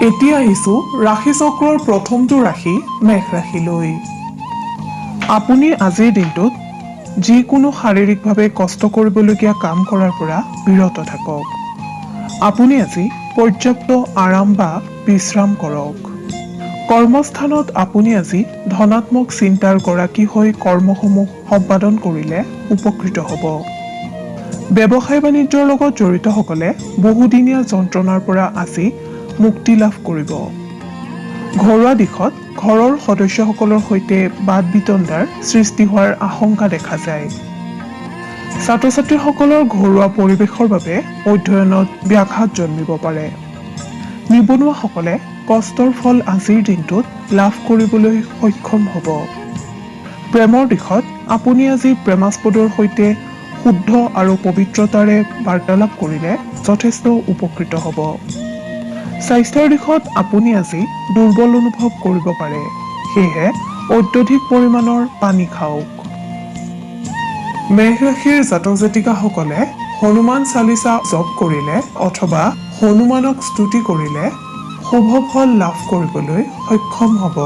এতিয়া আহিছো ৰাশি চক্ৰৰ প্ৰথমটো ৰাশি মেঘ ৰাশিলৈ। আপুনি আজিৰ দিনটোত যিকোনো শাৰীৰিকভাৱে কষ্ট কৰিবলগীয়া কাম কৰাৰ পৰা বিৰত থাকক। আপুনি আজি পৰ্যাপ্ত আৰাম বা বিশ্ৰাম কৰক। কৰ্মস্থানত আপুনি আজি ধনাত্মক চিন্তাৰ গৰাকী হৈ কৰ্মসমূহ সম্পাদন কৰিলে উপকৃত হ'ব। ব্যৱসায় বাণিজ্যৰ লগত জড়িতসকলে বহুদিনীয়া যন্ত্ৰণাৰ পৰা আজি মুক্তি লাভ কৰিব। ঘৰুৱা দিশত ঘৰৰ সদস্যসকলৰ সৈতে বাদ বিতণ্ডাৰ সৃষ্টি হোৱাৰ আশংকা দেখা যায়। ছাত্ৰ ছাত্ৰীসকলৰ ঘৰুৱা পৰিৱেশৰ বাবে অধ্যয়নত ব্যাঘাত জন্মিব পাৰে। নিবনুৱাসকলে কষ্টৰ ফল আজিৰ দিনটোত লাভ কৰিবলৈ সক্ষম হ'ব। প্ৰেমৰ দিশত আপুনি আজি প্ৰেমাস্পদৰ সৈতে শুদ্ধ আৰু পবিত্ৰতাৰে বাৰ্তালাপ কৰিলে যথেষ্ট উপকৃত হ'ব। স্বাস্থ্যৰ দিশত আপুনি আজি দুৰ্বল অনুভৱ কৰিব পাৰে, সেয়েহে অত্যধিক পৰিমাণৰ পানী খাওক। মেঘ ৰাশিৰ জাতক জাতিকাসকলে হনুমান চালিচা জপ কৰিলে অথবা হনুমানক স্তুতি কৰিলে শুভ ফল লাভ কৰিবলৈ সক্ষম হ'ব।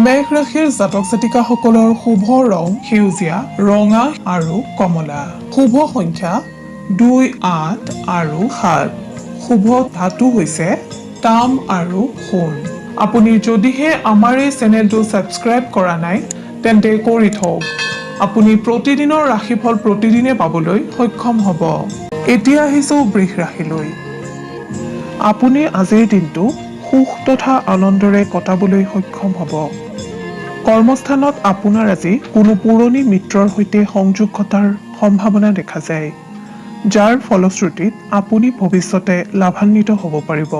মেঘ ৰাশিৰ জাতক জাতিকাসকলৰ শুভ ৰং সেউজীয়া, ৰঙা আৰু কমলা। শুভ সংখ্যা 2, 8 আৰু 7। শুভ ধাতু হৈছে তাম আৰু সোণ। আপুনি যদিহে আমাৰ এই চেনেলটো ছাবস্ক্ৰাইব কৰা নাই তেন্তে কৰি থওক। আপুনি প্ৰতিদিনৰ ৰাশিফল প্ৰতিদিনে পাবলৈ সক্ষম হ'ব। এতিয়া আহিছো বৃষ ৰাশিলৈ। আপুনি আজিৰ দিনটো সুখ তথা আনন্দৰে কটাবলৈ সক্ষম হ'ব। কৰ্মস্থানত আপোনাৰ আজি কোনো পুৰণি মিত্ৰৰ সৈতে সংযোগ ঘটাৰ সম্ভাৱনা দেখা যায়, যাৰ ফলশ্ৰুতিত আপুনি ভৱিষ্যতে লাভান্বিত হ'ব পাৰিব।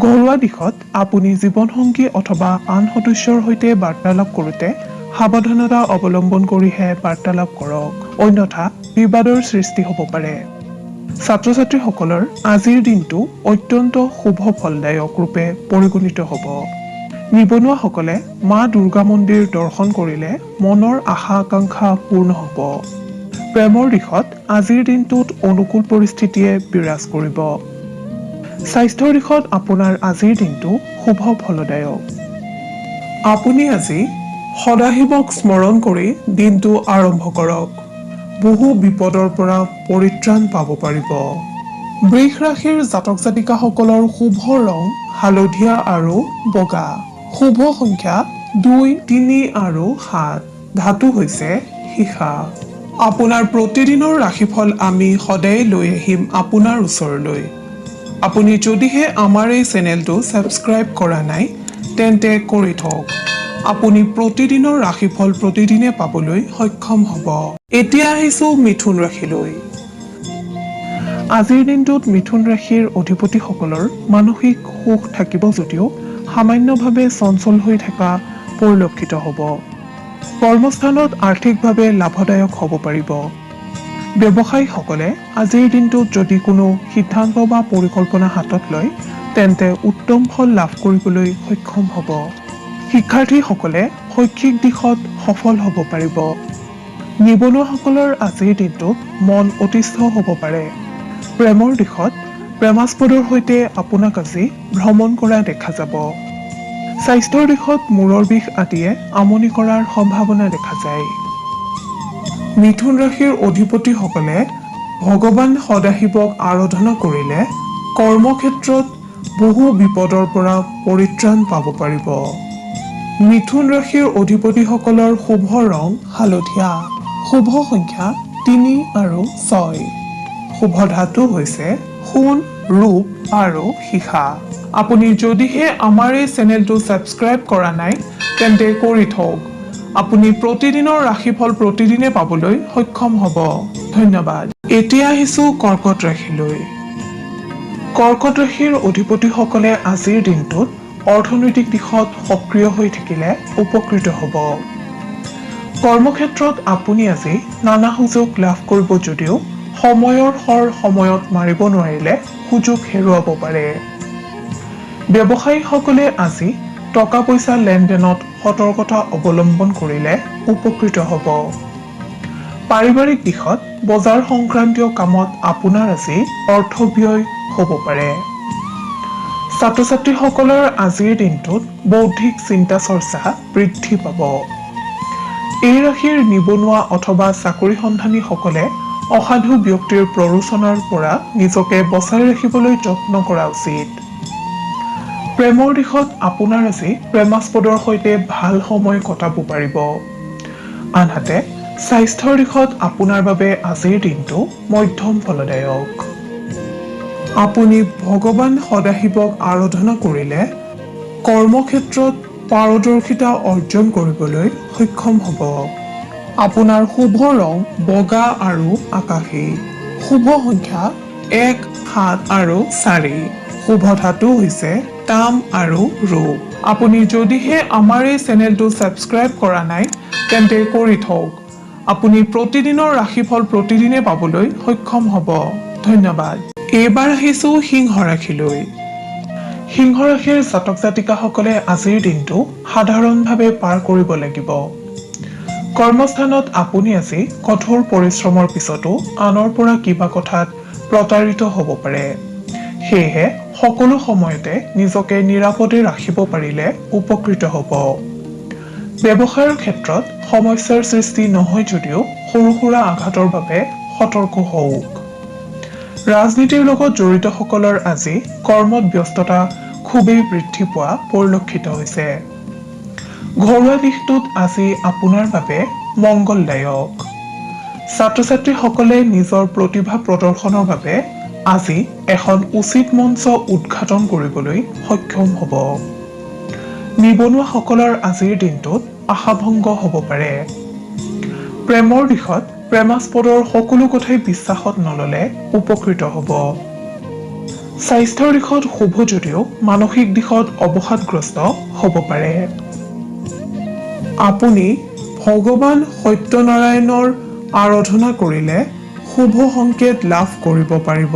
ঘৰুৱা দিশত আপুনি জীৱনসংগী অথবা আন সদস্যৰ সৈতে বাৰ্তালাপ কৰোঁতে সাৱধানতা অৱলম্বন কৰিহে বাৰ্তালাপ কৰক, অন্যথা বিবাদৰ সৃষ্টি হ'ব পাৰে। ছাত্ৰ ছাত্ৰীসকলৰ আজিৰ দিনটো অত্যন্ত শুভ ফলদায়ক ৰূপে পৰিগণিত হ'ব। নিবনুৱাসকলে মা দুৰ্গা মন্দিৰ দৰ্শন কৰিলে মনৰ আশা আকাংক্ষা পূৰ্ণ হ'ব। প্ৰেমৰ দিশত আজিৰ দিনটোত অনুকূল পৰিস্থিতিয়ে বিৰাজ কৰিব। স্বাস্থ্যৰ দিশত আপোনাৰ আজিৰ দিনটো শুভ ফলদায়ক। আপুনি আজি সদাশিৱক স্মৰণ কৰি দিনটো আৰম্ভ কৰক। বহু বিপদৰ পৰা পৰিত্ৰাণ পাব পাৰিব। বৃষ ৰাশিৰ জাতক জাতিকাসকলৰ শুভ ৰং হালধীয়া আৰু বগা। শুভ সংখ্যা 2, 3 আৰু 7। ধাতু হৈছে সীসা। আপোনাৰ প্ৰতিদিনৰ ৰাশিফল আমি সদায় লৈ আহিম আপোনাৰ ওচৰলৈ। আপুনি যদিহে আমাৰ এই চেনেলটো ছাবস্ক্ৰাইব কৰা নাই তেন্তে কৰি থওক। আপুনি প্ৰতিদিনৰ ৰাশিফল প্ৰতিদিনে পাবলৈ সক্ষম হ'ব। এতিয়া আহিছো মিথুন ৰাশিলৈ। আজিৰ দিনটোত মিথুন ৰাশিৰ অধিপতিসকলৰ মানসিক সুখ থাকিব যদিও সামান্যভাৱে চঞ্চল হৈ থকা পৰিলক্ষিত হ'ব। কৰ্মস্থানত আৰ্থিকভাৱে লাভদায়ক হ'ব পাৰিব। ব্যৱসায়ীসকলে আজিৰ দিনটোত যদি কোনো সিদ্ধান্ত বা পৰিকল্পনা হাতত লয় তেন্তে উত্তম ফল লাভ কৰিবলৈ সক্ষম হ'ব। শিক্ষাৰ্থীসকলে শৈক্ষিক দিশত সফল হ'ব পাৰিব। নিবনুৱাসকলৰ আজিৰ দিনটোত মন অতিষ্ঠ হ'ব পাৰে। প্ৰেমৰ দিশত প্ৰেমাস্পদৰ সৈতে আপোনাক আজি ভ্ৰমণ কৰা দেখা যাব। স্বাস্থ্যৰ দিশত মূৰৰ বিষ আদিয়ে আমনি কৰাৰ সম্ভাৱনা দেখা যায়। মিথুন ৰাশিৰ অধিপতিসকলে ভগৱান সদাশিৱক আৰাধনা কৰিলে কৰ্মক্ষেত্ৰত বহু বিপদৰ পৰা পৰিত্ৰাণ পাব পাৰিব। মিথুন ৰাশিৰ অধিপতিসকলৰ শুভ ৰং হালধীয়া। শুভ সংখ্যা 3 আৰু 6। শুভ ধাতু হৈছে সোণ, ৰূপ আৰু সীসা। আপুনি যদিহে আমাৰ এই চেনেলটো ছাবস্ক্ৰাইব কৰা নাই তেন্তে কৰি থওক। আপুনি প্ৰতিদিনৰ ৰাশিফল প্ৰতিদিনে পাবলৈ সক্ষম হ'ব। ধন্যবাদ। এতিয়া আহিছো কৰ্কট ৰাশিলৈ। কৰ্কট ৰাশিৰ অধিপতিসকলে আজিৰ দিনটোত অৰ্থনৈতিক দিশত সক্ৰিয় হৈ থাকিলে উপকৃত হ'ব। কৰ্মক্ষেত্ৰত আপুনি আজি নানা সুযোগ লাভ কৰিব যদিও সময়ৰ শৰ সময়ত মাৰিব নোৱাৰিলে সুযোগ হেৰুৱাব পাৰে। ব্যৱসায়ীসকলে আজি টকা পইচা লেনদেনত সতৰ্কতা অৱলম্বন কৰিলে উপকৃত হ'ব। পাৰিবাৰিক দিশত বজাৰ সংক্ৰান্তীয় কামত আপোনাৰ আজি অৰ্থ ব্যয় হ'ব পাৰে। ছাত্ৰ ছাত্ৰীসকলৰ আজিৰ দিনটোত বৌদ্ধিক চিন্তা চৰ্চা বৃদ্ধি পাব। এই ৰাশিৰ নিবনুৱা অথবা চাকৰি সন্ধানীসকলে অসাধু ব্যক্তিৰ প্ৰৰোচনাৰ পৰা নিজকে বচাই ৰাখিবলৈ যত্ন কৰা উচিত। প্ৰেমৰ দিশত আপোনাৰ আজি প্ৰেমাস্পদৰ সৈতে ভাল সময় কটাব পাৰিব। আনহাতে স্বাস্থ্যৰ দিশত আপোনাৰ বাবে আজিৰ দিনটো মধ্যম ফলদায়ক। আপুনি ভগৱান সদাশিৱক আৰাধনা কৰিলে কৰ্মক্ষেত্ৰত পাৰদৰ্শিতা অৰ্জন কৰিবলৈ সক্ষম হ'ব। আপোনাৰ শুভ ৰং বগা আৰু আকাশী। শুভ সংখ্যা 1, 7 আৰু 4। শুভ ধাতু হৈছে তাম আৰু ৰূপ। আপুনি যদিহে আমাৰ এই চেনেলটো ছাবস্ক্ৰাইব কৰা নাই তেন্তে কৰি থওক। আপুনি প্ৰতিদিনৰ ৰাশিফল প্ৰতিদিনে পাবলৈ সক্ষম হ'ব। ধন্যবাদ। এইবাৰ আহিছো সিংহ ৰাশিলৈ। সিংহ ৰাশিৰ জাতক জাতিকাসকলে আজিৰ দিনটো সাধাৰণভাৱে পাৰ কৰিব লাগিব। কৰ্মস্থানত আপুনি আজি কঠোৰ পৰিশ্ৰমৰ পিছতো আনৰ পৰা কিবা কথাত প্ৰতাৰিত হ'ব পাৰে। সেয়েহে সকলো সময়তে নিজকে নিৰাপদে ৰাখিব পাৰিলে উপকৃত হ'ব। ব্যৱসায়ৰ ক্ষেত্ৰত সমস্যাৰ সৃষ্টি নহয় যদিও সৰু সুৰা আঘাতৰ বাবে সতৰ্ক হওক। ৰাজনীতিৰ লগত জড়িতসকলৰ আজি কৰ্মত ব্যস্ততা খুবেই বৃদ্ধি পোৱা পৰিলক্ষিত হৈছে। ঘৰুৱা দিশটোত আজি আপোনাৰ বাবে মংগলদায়ক। ছাত্ৰ ছাত্ৰীসকলে নিজৰ প্ৰতিভা প্ৰদৰ্শনৰ বাবে আজি এখন উচিত মঞ্চ উদ্ঘাটন কৰিবলৈ সক্ষম হ'ব। নিবনুৱাসকলৰ আজিৰ দিনটোত আশাভংগ হ'ব পাৰে। প্ৰেমৰ দিশত প্ৰেমাস্পদৰ সকলো কথাই বিশ্বাসত নললে উপকৃত হ'ব। স্বাস্থ্যৰ দিশত শুভ যদিও মানসিক দিশত অৱসাদগ্ৰস্ত হ'ব পাৰে। আপুনি ভগৱান সত্যনাৰায়ণৰ আৰাধনা কৰিলে শুভ সংকেত লাভ কৰিব পাৰিব।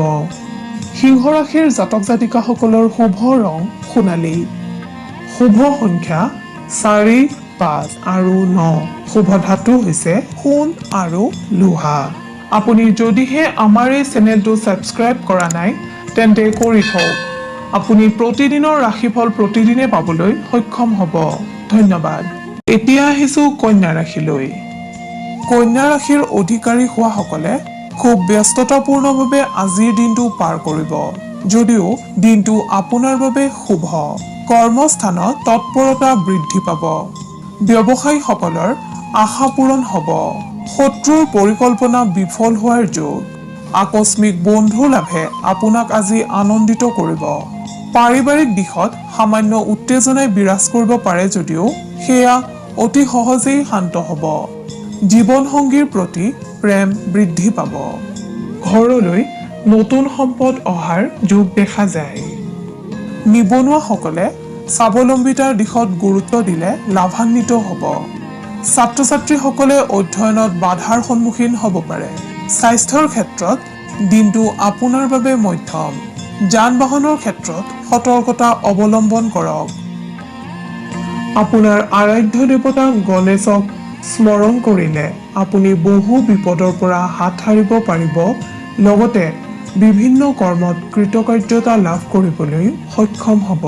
সিংহ ৰাশিৰ জাতক জাতিকাসকলৰ শুভ ৰং সোণালী। শুভ সংখ্যা 4, 5 আৰু 9। শুভ ধাতু হৈছে সোণ আৰু লোহা। আপুনি যদিহে আমাৰ এই চেনেলটো ছাবস্ক্ৰাইব কৰা নাই তেন্তে কৰি থওক। আপুনি প্ৰতিদিনৰ ৰাশিফল প্ৰতিদিনে পাবলৈ সক্ষম হ'ব। ধন্যবাদ। এতিয়া আহিছো কন্যা ৰাশিলৈ। কন্যা ৰাশিৰ অধিকাৰী হোৱাসকলে খুব ব্যস্ততাপূৰ্ণভাৱে আজিৰ দিনটো পাৰ কৰিব। যদিও দিনটো আপোনাৰ বাবে শুভ। কৰ্মস্থানত তৎপৰতা বৃদ্ধি পাব। ব্যৱসায়ীসকলৰ আশা পূৰণ হ'ব। শত্ৰুৰ পৰিকল্পনা বিফল হোৱাৰ যোগ। আকস্মিক বন্ধু লাভে আপোনাক আজি আনন্দিত কৰিব। পাৰিবাৰিক দিশত সামান্য উত্তেজনাই বিৰাজ কৰিব পাৰে যদিও সেয়া অতি সহজেই শান্ত হ'ব। জীৱনসংগীৰ প্ৰতি প্ৰেম বৃদ্ধি পাব। ঘৰলৈ নতুন সম্পদ অহাৰ যোগ দেখা যায়। নিবনুৱাসকলে স্বাৱলম্বিতাৰ দিশত গুৰুত্ব দিলে লাভান্বিত হ'ব। ছাত্ৰ ছাত্ৰীসকলে অধ্যয়নত বাধাৰ সন্মুখীন হ'ব পাৰে। স্বাস্থ্যৰ ক্ষেত্ৰত দিনটো আপোনাৰ বাবে মধ্যম। যান বাহনৰ ক্ষেত্ৰত সতৰ্কতা অৱলম্বন কৰক। আপোনাৰ আৰাধ্য দেৱতা গণেশক স্মৰণ কৰিলে আপুনি বহু বিপদৰ পৰা হাত সাৰিব পাৰিব। লগতে বিভিন্ন কৰ্মত কৃতকাৰ্যতা লাভ কৰিবলৈ সক্ষম হ'ব।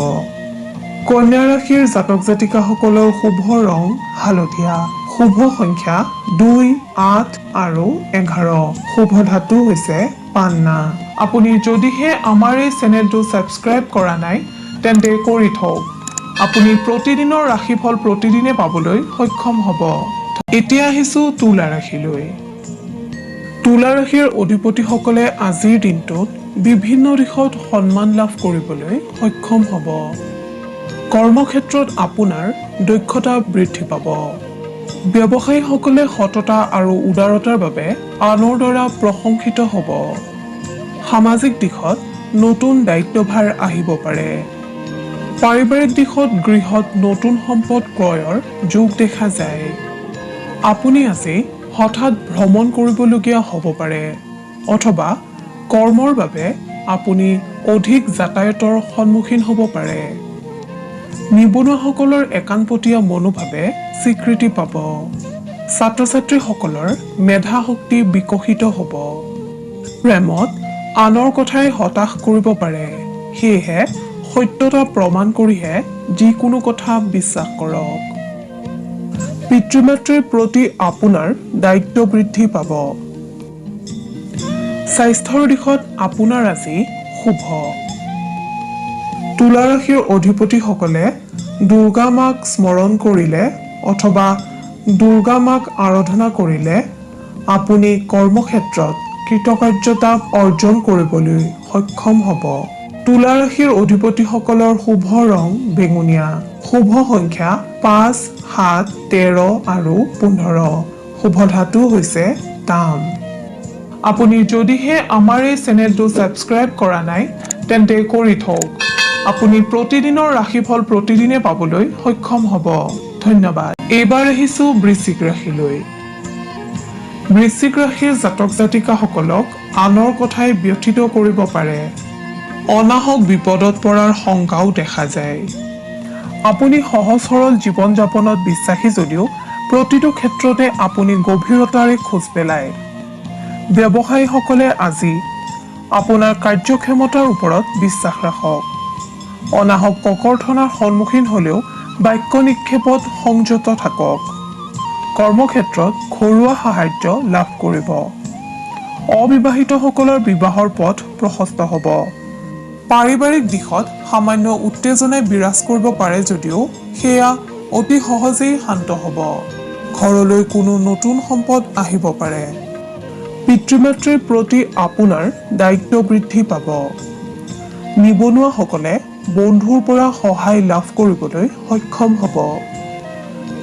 কন্যা ৰাশিৰ জাতক জাতিকাসকলৰ শুভ ৰং হালধীয়া। শুভ সংখ্যা 2, 8 আৰু 11। শুভ ধাতু হৈছে পান্না। আপুনি যদিহে আমাৰ এই চেনেলটো ছাবস্ক্ৰাইব কৰা নাই তেন্তে কৰি থওক। আপুনি প্ৰতিদিনৰ ৰাশিফল প্ৰতিদিনে পাবলৈ সক্ষম হ'ব। এতিয়া আহিছো তুলা ৰাশিলৈ। তুলা ৰাশিৰ অধিপতিসকলে আজিৰ দিনটোত বিভিন্ন দিশত সন্মান লাভ কৰিবলৈ সক্ষম হ'ব। কৰ্মক্ষেত্ৰত আপোনাৰ দক্ষতা বৃদ্ধি পাব। ব্যৱসায়ীসকলে সততা আৰু উদাৰতাৰ বাবে আনৰ দ্বাৰা প্ৰশংসিত হ'ব। সামাজিক দিশত নতুন দায়িত্বভাৰ আহিব পাৰে। পাৰিবাৰিক দিশত গৃহত নতুন সম্পদ ক্ৰয়ৰ যোগ দেখা যায়। আপুনি আজি হঠাৎ ভ্ৰমণ কৰিবলগীয়া হ'ব পাৰে অথবা কৰ্মৰ বাবে আপুনি অধিক যাতায়াতৰ সন্মুখীন হ'ব পাৰে। নিবনুৱাসকলৰ একানপতীয়া মনোভাৱে স্বীকৃতি পাব। ছাত্ৰ ছাত্ৰীসকলৰ মেধা শক্তি বিকশিত হ'ব। প্ৰেমত আনৰ কথাই হতাশ কৰিব পাৰে। সেয়েহে সত্যতা প্ৰমাণ কৰিহে যিকোনো কথা বিশ্বাস কৰক। পিতৃ-মাতৃৰ প্ৰতি আপোনাৰ দায়িত্ব বৃদ্ধি পাব। স্বাস্থ্যৰ দিশত আপোনাৰ আজি শুভ। তুলা ৰাশিৰ অধিপতিসকলে দুৰ্গা মাক স্মৰণ কৰিলে অথবা দুৰ্গা মাক আৰাধনা কৰিলে আপুনি কৰ্মক্ষেত্ৰত কৃতকাৰ্যতা অৰ্জন কৰিবলৈ সক্ষম হ'ব। তুলা ৰাশিৰ অধিপতিসকলৰ শুভ ৰং বেঙুনীয়া। শুভ সংখ্যা 5, 7, 13 আৰু 15। শুভ ধাতু হৈছে তাম। আপুনি যদিহে আমাৰ এই চেনেলটো ছাবস্ক্ৰাইব কৰা নাই তেন্তে কৰি থওক। আপুনি প্ৰতিদিনৰ ৰাশিফল প্ৰতিদিনে পাবলৈ সক্ষম হ'ব। ধন্যবাদ। এইবাৰ আহিছো বৃশ্চিক ৰাশিলৈ। বৃশ্চিক ৰাশিৰ জাতক জাতিকাসকলক আনৰ কথাই ব্যথিত কৰিব পাৰে। অনাহক বিপদত পৰাৰ শংকাও দেখা যায়। আপুনি সহজ সৰল জীৱন যাপনত বিশ্বাসী যদিও প্ৰতিটো ক্ষেত্ৰতে আপুনি গভীৰতাৰে খোজ পেলায়। ব্যৱসায়ীসকলে আজি আপোনাৰ কাৰ্যক্ষমতাৰ ওপৰত বিশ্বাস ৰাখক। অনাহক ককৰ্থনাৰ সন্মুখীন হ'লেও বাক্য নিক্ষেপত সংযত থাকক। কৰ্মক্ষেত্ৰত ঘৰুৱা সাহায্য লাভ কৰিব। অবিবাহিতসকলৰ বিবাহৰ পথ প্ৰশস্ত হ'ব। পাৰিবাৰিক দিশত সামান্য উত্তেজনাই বিৰাজ কৰিব পাৰে যদিও সেয়া অতি সহজেই শান্ত হ'ব। ঘৰলৈ কোনো নতুন সম্পদ আহিব পাৰে। পিতৃ-মাতৃৰ প্ৰতি আপোনাৰ দায়িত্ব বৃদ্ধি পাব। নিবনুৱাসকলে বন্ধুৰ পৰা সহায় লাভ কৰিবলৈ সক্ষম হ'ব।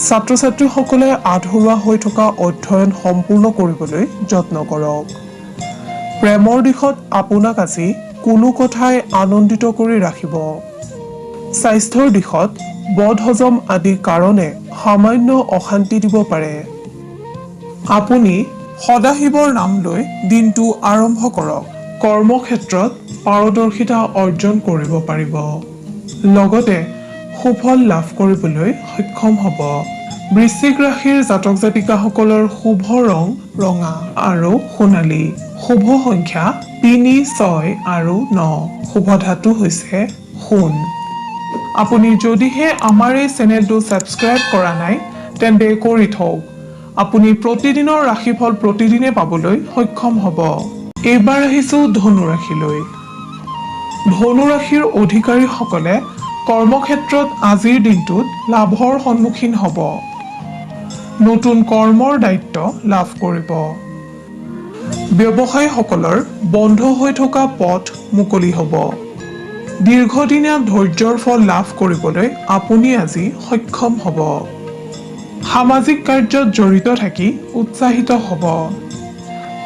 ছাত্ৰ-ছাত্ৰীসকলে আধৰুৱা হৈ থকা অধ্যয়ন সম্পূৰ্ণ কৰিবলৈ যত্ন কৰক। প্ৰেমৰ দিশত আপোনাক আজি কোনো কথাই আনন্দিত কৰি ৰাখিব। স্বাস্থ্যৰ দিশত বদহজম আদি কাৰণে সামান্য অশান্তি দিব পাৰে। আপুনি সদাশিৱৰ নাম লৈ দিনটো আৰম্ভ কৰক। কৰ্মক্ষেত্ৰত পাৰদৰ্শিতা অৰ্জন কৰিব পাৰিব। লগতে সুফল লাভ কৰিবলৈ সক্ষম হ'ব। বৃশ্চিক ৰাশিৰ জাতক জাতিকাসকলৰ শুভ ৰং ৰঙা আৰু সোণালী। শুভ সংখ্যা 3, 6 আৰু 9। শুভ ধাতু হৈছে সোণ। আপুনি যদিহে আমাৰ এই চেনেলটো ছাবস্ক্ৰাইব কৰা নাই তেন্তে কৰি থওক। আপুনি প্ৰতিদিনৰ ৰাশিফল প্ৰতিদিনে পাবলৈ সক্ষম হ'ব। এইবাৰ আহিছো ধনু ৰাশিলৈ। ধনু ৰাশিৰ অধিকাৰীসকলে কৰ্মক্ষেত্ৰত আজিৰ দিনটোত লাভৰ সন্মুখীন হ'ব। নতুন কৰ্মৰ দায়িত্ব লাভ কৰিব। ব্যৱসায়ীসকলৰ বন্ধ হৈ থকা পথ মুকলি হ'ব। দীৰ্ঘদিনীয়া ধৈৰ্যৰ ফল লাভ কৰিবলৈ আপুনি আজি সক্ষম হ'ব। সামাজিক কাৰ্যত জড়িত থাকি উৎসাহিত হ'ব।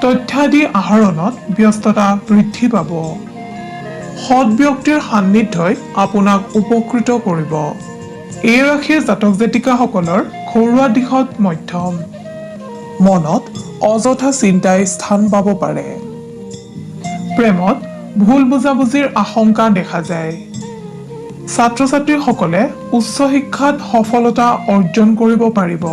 তথ্যাদি আহৰণত ব্যস্ততা বৃদ্ধি পাব। সৎ ব্যক্তিৰ সান্নিধ্যই আপোনাক উপকৃত কৰিব। এই ৰাশিৰ জাতক জাতিকাসকলৰ ঘৰুৱা দিশত মধ্যম। মনত অযথা চিন্তাই স্থান পাব পাৰে। প্ৰেমত ভুল বুজাবুজিৰ আশংকা দেখা যায়। ছাত্ৰ-ছাত্ৰীসকলে উচ্চ শিক্ষাত সফলতা অৰ্জন কৰিব পাৰিব।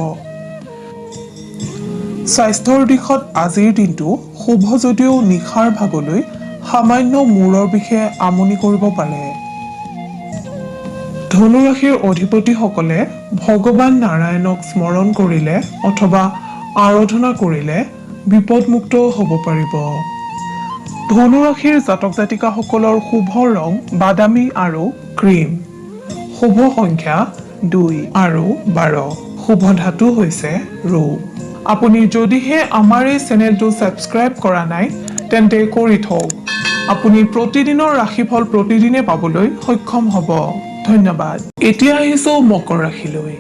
স্বাস্থ্যৰ দিশত আজিৰ দিনটো শুভ যদিও নিশাৰ ভাগলৈ সামান্য মূৰৰ বিষে আমনি কৰিব পাৰে। ধনু ৰাশিৰ অধিপতিসকলে ভগৱান নাৰায়ণক স্মৰণ কৰিলে অথবা আৰাধনা কৰিলে বিপদমুক্ত হ'ব পাৰিব। ধনু ৰাশিৰ জাতক জাতিকাসকলৰ শুভ ৰং বাদামী আৰু ক্ৰীম। শুভ সংখ্যা 2 আৰু 12। শুভ ধাতু হৈছে ৰূপ। আপুনি যদিহে আমাৰ এই চেনেলটো ছাবস্ক্ৰাইব কৰা নাই তেন্তে কৰি থওক। আপুনি প্ৰতিদিনৰ ৰাশিফল প্ৰতিদিনে পাবলৈ সক্ষম হ'ব। ধন্যবাদ। এতিয়া আহিছো মকৰ ৰাশিলৈ।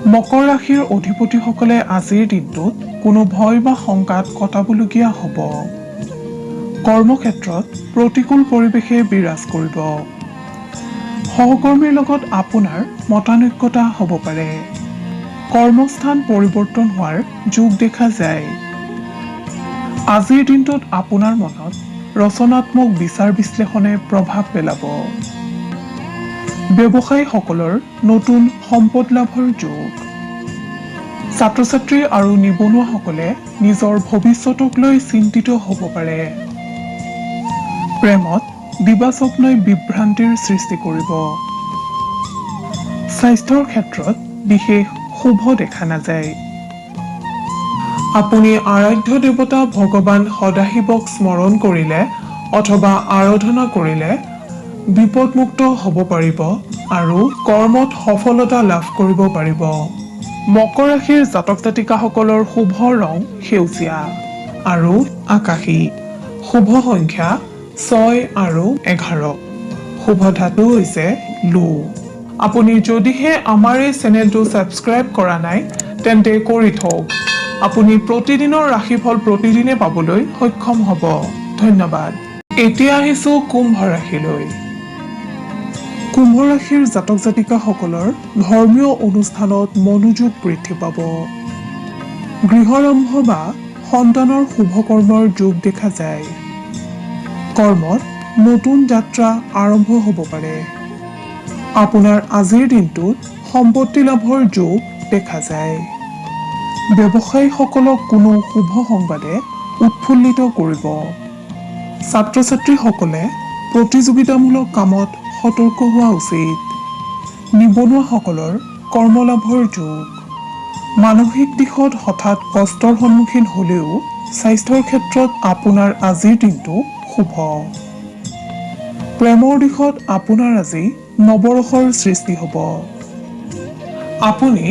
মকৰ ৰাশিৰ অধিপতিসকলে আজিৰ দিনটোত কোনো ভয় বা শংকাত কটাবলগীয়া হ'ব। কৰ্মক্ষেত্ৰত প্ৰতিকূল পৰিৱেশে বিৰাজ কৰিব। সহকৰ্মীৰ লগত আপোনাৰ মতানৈক্যতা হ'ব পাৰে। কৰ্মস্থান পৰিৱৰ্তন হোৱাৰ যোগ দেখা যায়। আজিৰ দিনটোত আপোনাৰ মনত ৰচনাত্মক বিচাৰ বিশ্লেষণে প্ৰভাৱ পেলাব। ব্যৱসায়ীসকলৰ নতুন সম্পদ লাভৰ যোগ। ছাত্ৰ-ছাত্ৰী আৰু নিবনুৱাসকলে নিজৰ ভৱিষ্যতক লৈ চিন্তিত হ'ব পাৰে। প্ৰেমত দিবাস্বপ্নই বিভ্ৰান্তিৰ সৃষ্টি কৰিব। স্বাস্থ্যৰ ক্ষেত্ৰত বিশেষ শুভ দেখা নাযায়। আপুনি আৰাধ্য দেৱতা ভগৱান সদাশিৱক স্মৰণ কৰিলে অথবা আৰাধনা কৰিলে বিপদমুক্ত হ'ব পাৰিব আৰু কৰ্মত সফলতা লাভ কৰিব পাৰিব। মকৰ ৰাশিৰ জাতক জাতিকাসকলৰ শুভ ৰং সেউজীয়া আৰু আকাশী। শুভ সংখ্যা 6 আৰু 11। শুভ ধাতু হৈছে লো। আপুনি যদিহে আমাৰ এই চেনেলটো ছাবস্ক্ৰাইব কৰা নাই তেন্তে কৰি থওক। আপুনি প্ৰতিদিনৰ ৰাশিফল প্ৰতিদিনে পাবলৈ সক্ষম হ'ব। ধন্যবাদ। এতিয়া আহিছো কুম্ভ ৰাশিলৈ। কুম্ভ ৰাশিৰ জাতক জাতিকাসকলৰ ধৰ্মীয় অনুষ্ঠানত মনোযোগ বৃদ্ধি পাব। গৃহাৰম্ভ বা সন্তানৰ শুভকৰ্মৰ যোগ দেখা যায়। কৰ্মত নতুন যাত্ৰা আৰম্ভ হ'ব পাৰে। আপোনাৰ আজিৰ দিনটোত সম্পত্তি লাভৰ যোগ দেখা যায়। ব্যৱসায়ীসকলক কোনো শুভ সংবাদে উৎফুল্লিত কৰিব। ছাত্ৰ ছাত্ৰীসকলে প্ৰতিযোগিতামূলক কামত সতৰ্ক হোৱা উচিত। নিবনুৱাসকলৰ কৰ্মলাভৰ যোগ। মানসিক দিশত হঠাৎ কষ্টৰ সন্মুখীন হ'লেও স্বাস্থ্যৰ ক্ষেত্ৰত আপোনাৰ আজিৰ দিনটো শুভ। প্ৰেমৰ দিশত আপোনাৰ আজি নৱৰসৰ সৃষ্টি হ'ব। আপুনি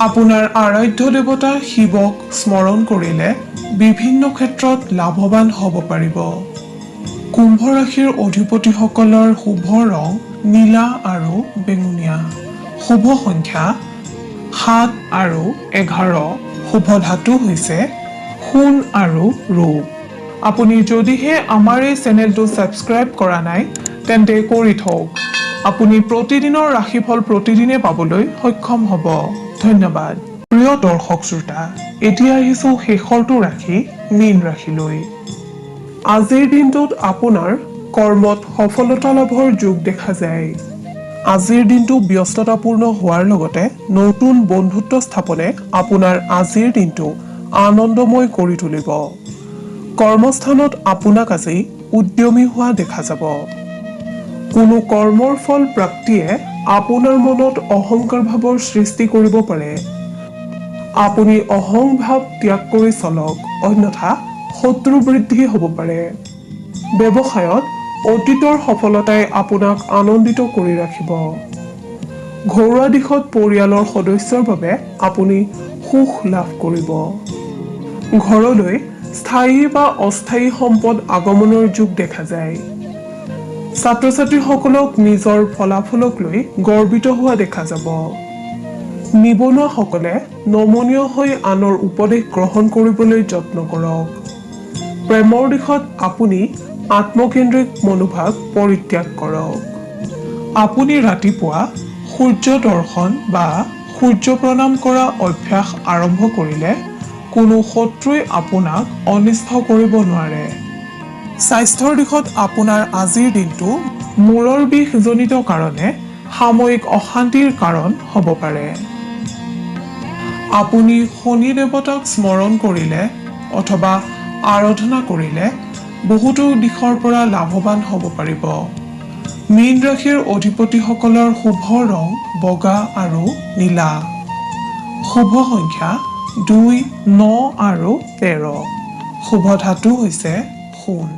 আপোনাৰ আৰাধ্য দেৱতা শিৱক স্মৰণ কৰিলে বিভিন্ন ক্ষেত্ৰত লাভৱান হ'ব পাৰিব। কুম্ভ ৰাশিৰ অধিপতিসকলৰ শুভ ৰং নীলা আৰু বেঙুনীয়া। শুভ সংখ্যা 7 আৰু 11। শুভ ধাতু হৈছে সোণ আৰু ৰূপ। আপুনি যদিহে আমাৰ এই চেনেলটো ছাবস্ক্ৰাইব কৰা নাই তেন্তে কৰি থওক। আপুনি প্ৰতিদিনৰ ৰাশিফল প্ৰতিদিনে পাবলৈ সক্ষম হ'ব। ধন্যবাদ। প্ৰিয় দৰ্শক শ্ৰোতা, এতিয়া আহিছো শেষৰটো ৰাশি মীন ৰাশিলৈ। আজিৰ দিনটোত আপোনাৰ কৰ্মত সফলতা লাভৰ যোগ দেখা যায়। আজিৰ দিনটো ব্যস্ততাপূৰ্ণ হোৱাৰ লগতে নতুন বন্ধুত্ব স্থাপনে আপোনাৰ আজিৰ দিনটো আনন্দময় কৰি তুলিব। কৰ্মস্থানত আপোনাক আজি উদ্যমী হোৱা দেখা যাব। কোনো কৰ্মৰ ফল প্ৰাপ্তিয়ে আপোনাৰ মনত অহংকাৰ ভাৱৰ সৃষ্টি কৰিব পাৰে। আপুনি অহংভাৱ ত্যাগ কৰি চলক, অন্যথা শত্ৰু বৃদ্ধি হ'ব পাৰে। ব্যৱসায়ত অতীতৰ সফলতাই আপোনাক আনন্দিত কৰি ৰাখিব। ঘৰুৱা দিশত পৰিয়ালৰ সদস্যৰ বাবে আপুনি সুখ লাভ কৰিব। ঘৰলৈ স্থায়ী বা অস্থায়ী সম্পদ আগমনৰ যোগ দেখা যায়। ছাত্ৰ ছাত্ৰীসকলক নিজৰ ফলাফলক লৈ গৰ্বিত হোৱা দেখা যাব। নিবনুৱাসকলে নমনীয় হৈ আনৰ উপদেশ গ্ৰহণ কৰিবলৈ যত্ন কৰক। প্ৰেমৰ দিশত আপুনি আত্মকেন্দ্ৰিক মনোভাৱ পৰিত্যাগ কৰক। আপুনি ৰাতিপুৱা সূৰ্য দৰ্শন বা সূৰ্য প্ৰণাম কৰা অভ্যাস আৰম্ভ কৰিলে কোনো শত্ৰুৱে আপোনাক অনিষ্ট কৰিব নোৱাৰে। স্বাস্থ্যৰ দিশত আপোনাৰ আজিৰ দিনটো মূৰৰ বিষজনিত কাৰণে সাময়িক অশান্তিৰ কাৰণ হ'ব পাৰে। আপুনি শনি দেৱতাক স্মৰণ কৰিলে অথবা আৰাধনা কৰিলে বহুতো দিশৰ পৰা লাভৱান হ'ব পাৰিব। মীন ৰাশিৰ অধিপতিসকলৰ শুভ ৰং বগা আৰু নীলা। শুভ সংখ্যা 2, 9 আৰু 13। শুভ ধাতু হৈছে সোণ।